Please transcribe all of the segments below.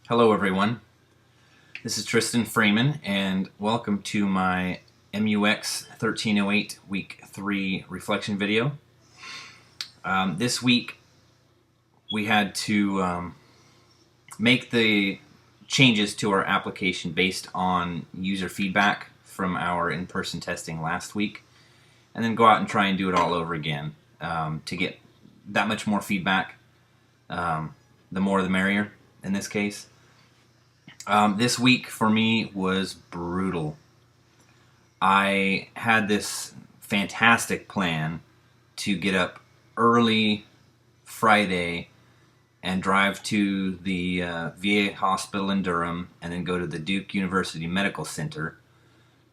Hello everyone, this is Tristan Freeman and welcome to my MUX 1308 week 3 reflection video. This week we had to make the changes to our application based on user feedback from our in-person testing last week, and then go out and try and do it all over again to get that much more feedback. The more the merrier in this case. This week for me was brutal. I had this fantastic plan to get up early Friday and drive to the VA hospital in Durham and then go to the Duke University Medical Center,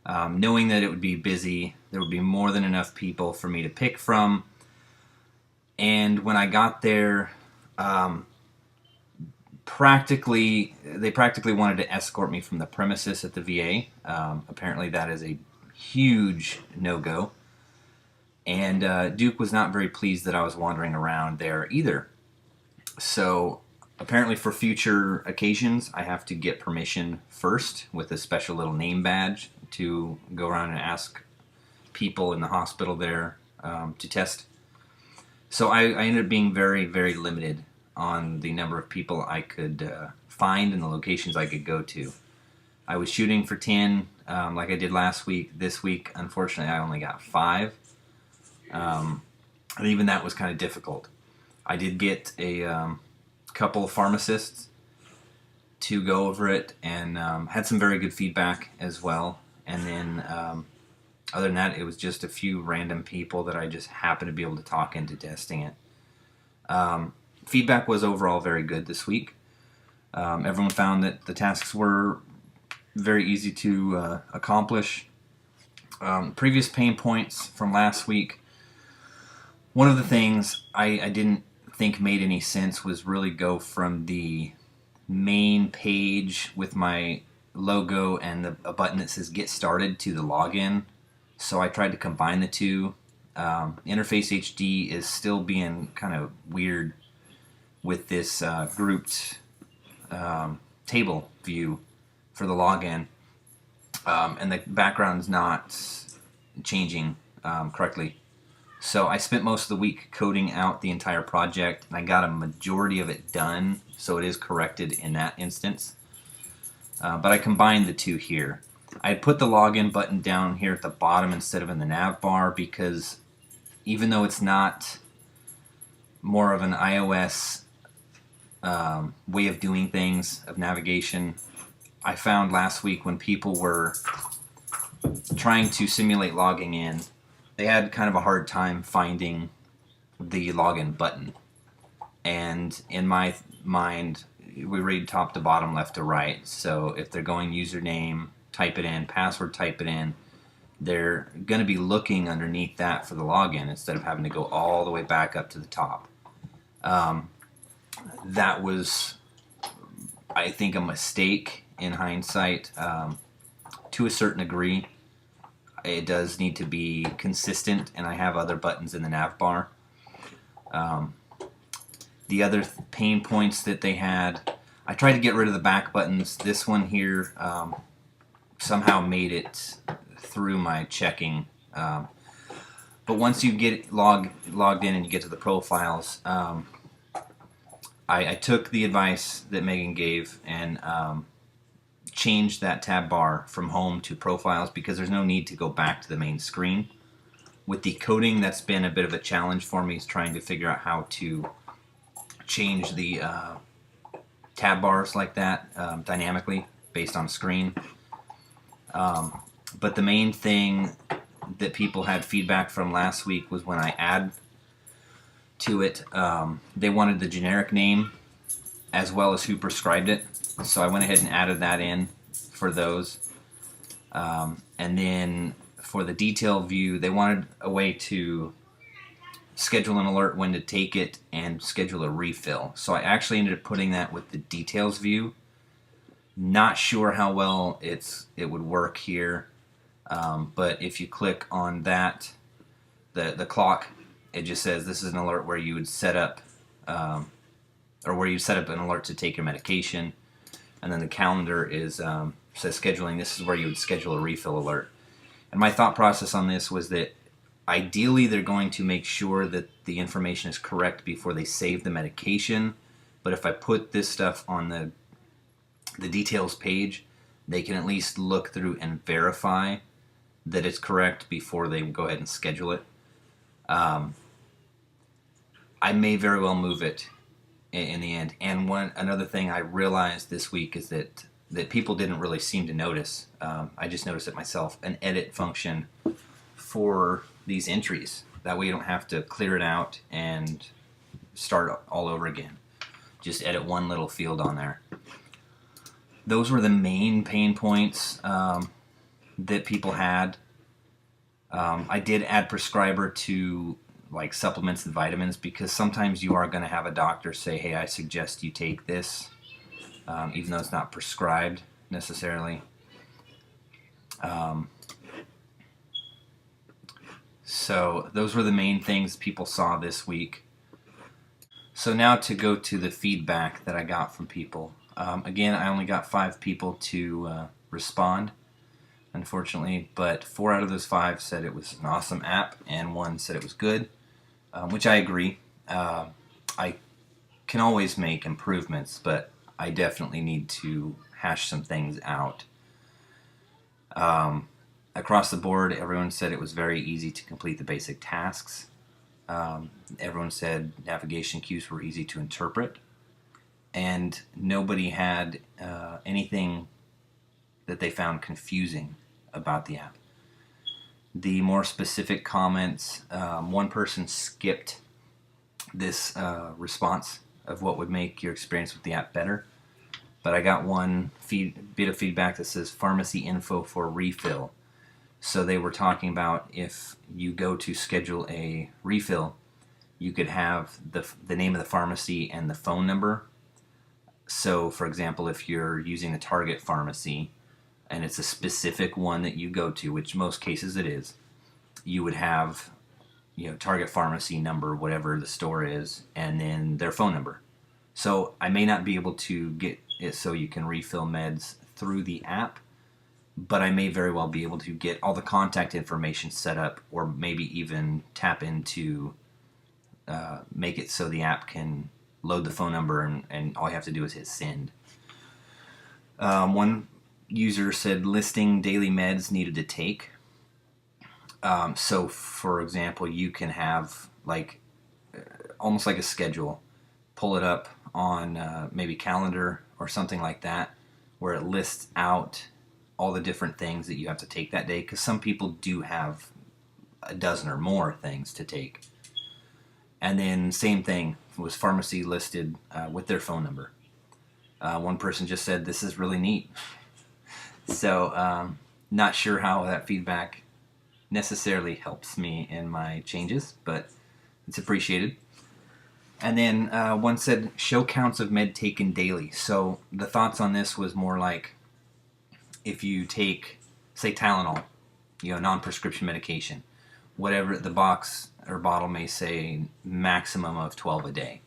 knowing that it would be busy. There would be more than enough people for me to pick from. And when I got there, they practically wanted to escort me from the premises at the VA. Apparently that is a huge no-go. And Duke was not very pleased that I was wandering around there either. So apparently for future occasions, I have to get permission first with a special little name badge to go around and ask people in the hospital there to test. So I ended up being very, very limited on the number of people I could find and the locations I could go to. I was shooting for 10 like I did last week. This week, unfortunately, I only got 5. And even that was kind of difficult. I did get a couple of pharmacists to go over it and had some very good feedback as well. And then other than that, it was just a few random people that I just happened to be able to talk into testing it. Feedback was overall very good this week. Everyone found that the tasks were very easy to accomplish. Previous pain points from last week, one of the things I didn't think made any sense was really go from the main page with my logo and a button that says Get Started to the login. So I tried to combine the two. Interface HD is still being kind of weird with this grouped table view for the login, and the background's not changing correctly. So I spent most of the week coding out the entire project, and I got a majority of it done, so it is corrected in that instance. But I combined the two here. I had put the login button down here at the bottom instead of in the nav bar because even though it's not more of an iOS way of doing things, of navigation, I found last week when people were trying to simulate logging in, they had kind of a hard time finding the login button. And in my mind, we read top to bottom, left to right. So if they're going username, type it in, password, type it in, they're going to be looking underneath that for the login instead of having to go all the way back up to the top. That was, I think, a mistake in hindsight. To a certain degree, it does need to be consistent, and I have other buttons in the nav bar. The other pain points that they had, I tried to get rid of the back buttons. This one here somehow made it through my checking. But once you get logged in and you get to the profiles, I took the advice that Megan gave and changed that tab bar from home to profiles because there's no need to go back to the main screen. With the coding, that's been a bit of a challenge for me, is trying to figure out how to change the tab bars like that dynamically based on screen. But the main thing that people had feedback from last week was when I add to it, they wanted the generic name as well as who prescribed it. So I went ahead and added that in for those. And then for the detail view, they wanted a way to schedule an alert when to take it and schedule a refill. So I actually ended up putting that with the details view. Not sure how well it would work here, but if you click on that, the clock, it just says this is an alert where you would set up, or where you set up an alert to take your medication. and then the calendar is says scheduling. This is where you would schedule a refill alert. And my thought process on this was that ideally they're going to make sure that the information is correct before they save the medication. But if I put this stuff on the details page, they can at least look through and verify that it's correct before they go ahead and schedule it. I may very well move it in the end. And another thing I realized this week is that people didn't really seem to notice. I just noticed it myself. An edit function for these entries. That way you don't have to clear it out and start all over again. Just edit one little field on there. Those were the main pain points that people had. I did add prescriber to like supplements and vitamins, because sometimes you are going to have a doctor say, hey, I suggest you take this, even though it's not prescribed necessarily. So those were the main things people saw this week. So now to go to the feedback that I got from people. Again, I only got 5 people to respond, unfortunately, but 4 out of those 5 said it was an awesome app, and 1 said it was good, which I agree. I can always make improvements, but I definitely need to hash some things out. Across the board, everyone said it was very easy to complete the basic tasks. Everyone said navigation cues were easy to interpret, and nobody had anything that they found confusing about the app. The more specific comments, one person skipped this response of what would make your experience with the app better, but I got one bit of feedback that says pharmacy info for refill. So they were talking about if you go to schedule a refill, you could have the name of the pharmacy and the phone number. So, for example, if you're using a Target pharmacy and it's a specific one that you go to, which most cases it is, you would have, Target pharmacy number, whatever the store is, and then their phone number. So I may not be able to get it so you can refill meds through the app, but I may very well be able to get all the contact information set up, or maybe even tap into make it so the app can load the phone number, and all you have to do is hit send. One user said listing daily meds needed to take. So, for example, you can have almost like a schedule, pull it up on maybe calendar or something like that, where it lists out all the different things that you have to take that day, because some people do have a dozen or more things to take. And then same thing was pharmacy listed with their phone number. One person just said, this is really neat. So not sure how that feedback necessarily helps me in my changes, but it's appreciated. And then one said, show counts of med taken daily. So the thoughts on this was more like, if you take, say, Tylenol, non-prescription medication, whatever the box or bottle may say, maximum of 12 a day.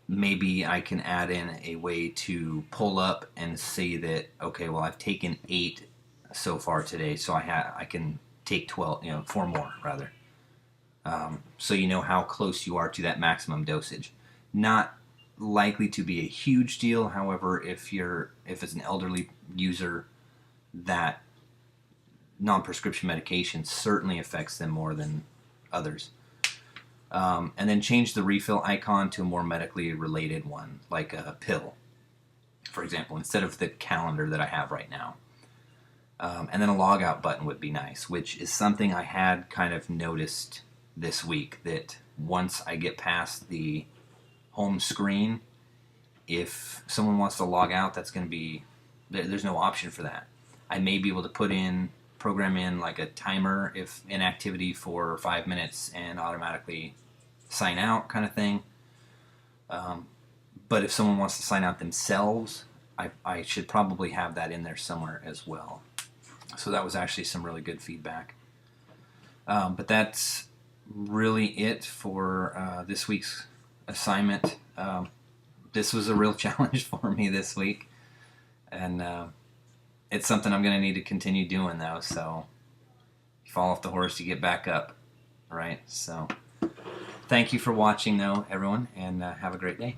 Maybe I can add in a way to pull up and see that, okay, well, I've taken 8 so far today, so I can take 12, 4 more rather. So you know how close you are to that maximum dosage. Not likely to be a huge deal. However, if it's an elderly user, that non-prescription medication certainly affects them more than others. And then change the refill icon to a more medically related one, like a pill, for example, instead of the calendar that I have right now. And then a logout button would be nice, which is something I had kind of noticed this week, that once I get past the home screen, if someone wants to log out, that's going to be, there's no option for that. I may be able to program in like a timer, if inactivity for 5 minutes, and automatically sign out kind of thing. But if someone wants to sign out themselves, I should probably have that in there somewhere as well. So that was actually some really good feedback. But that's really it for this week's assignment. This was a real challenge for me this week. and it's something I'm going to need to continue doing though. So you fall off the horse, you get back up, right? So thank you for watching though, everyone, and have a great day.